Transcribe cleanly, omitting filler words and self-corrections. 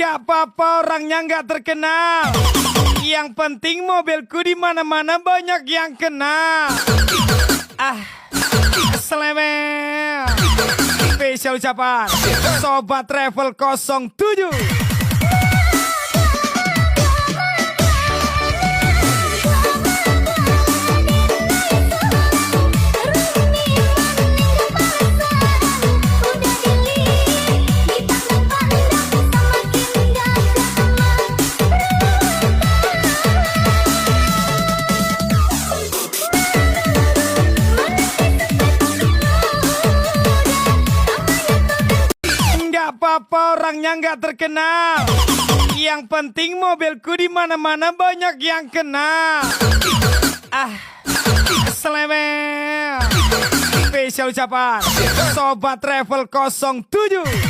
Nggak apa-apa orangnya nggak terkenal. Yang penting mobilku di mana-mana banyak yang kenal. Selevel. Spesial ucapan Sobat Travel 07. Apa orangnya nggak terkenal. Yang penting mobilku di mana-mana banyak yang kenal. Selevel. Spesial ucapan Sobat Travel 07.